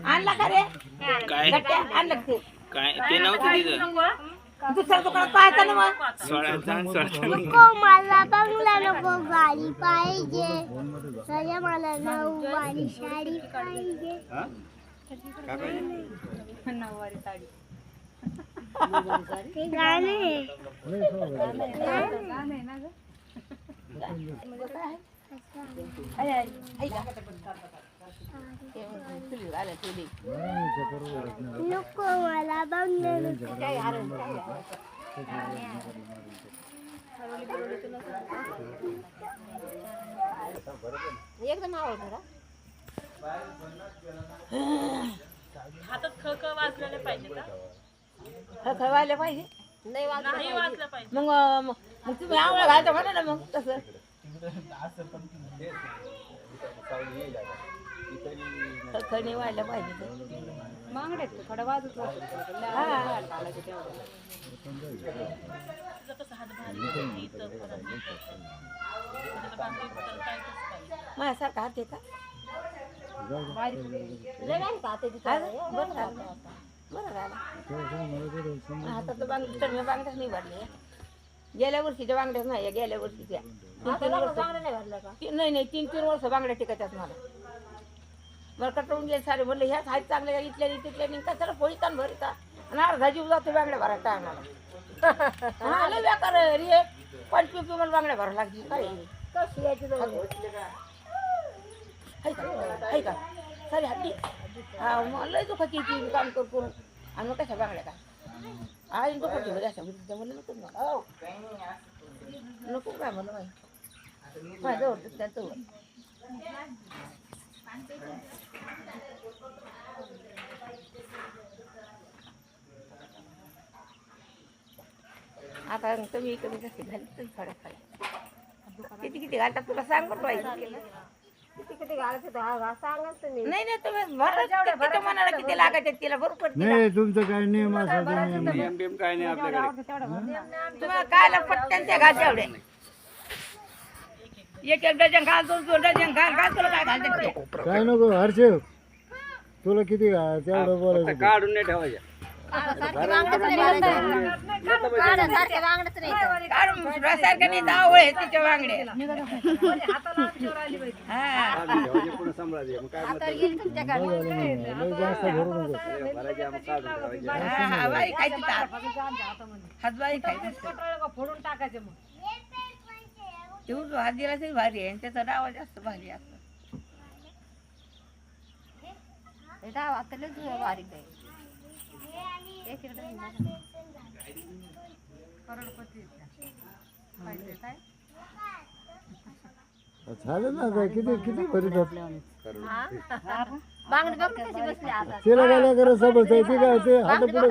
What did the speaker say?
आणला का रे काय आणलं ते काय ते नव्हतं तिथं दुसऱ्या दुकानात पाहायचं ना मग सोडायचं मला बंगला नको गाडी पाहिजे सगळ्या मला नऊवारी साडी पाहिजे नऊवारी साडी ते गाणे नको मला बंगला एकदम आवडतं हातात ख ख वाचलेले पाहिजे का? खवायला पाहिजे नाही वाचलं पाहिजे. मग तुम्ही आवडा घालता म्हणा ना मग तसं खणी व्हायला पाहिजे मागण्यात थोडा बाजूच माझ्यासारखा हात आहे का हातात बांगड्याच नाही भरले गेल्या वर्षीच्या बांगड्याच नाही गेल्या वर्षीच्या नाही 3 वर्ष बांगड्या टिकायच्यात मला बरं कटवून गेले सारे म्हणलं ह्याच आहेत चांगल्या इथल्या तिथल्या निघता चला पोळीता भरिता आणि अर्धा जीव जातो बांगड्या भरायला टायमाला हा लय बेकार रे 25 मला बांगड्या भरायला लागली काय कशी यायची का सारी हल्ली हा मग लय दुखाची ती काम करून आणि मग कशा बांगड्या काय आई दुखत ठेवलं अशा म्हणलं नको मला नको काय म्हणलं माझ्या जवळ त्याचं आता तुम्ही कमी कशी घाली तरी थोड्या खाली किती घालतात तुला सांग बरं पाहिजे किती घालायचं सांगाच तुम्ही नाही तुम्ही मनाला किती लागायचे तिला बरोबर नाही तुमचं काय नियम नियम काय नाही आपल्याकडे तुम्हाला कायला पटकन त्या घाल तेवढे एक डझन घाल 2 डझन घाल तुला काय घालते काय नको हर्षेव तुला किती तेवढं बोलायचं काढून नाही ठेवायच्या तिच्या बांगडे फोडून टाकायचे मग तेवढं हात दिला तरी भारी आहे त्याचा डावा जास्त भारी असतो डावा तर बारीक आहे झालं ना आता किती भरीत बांगडी बघ कशी बसली आता तिला काय करत समजते ती काय ते हात पुढे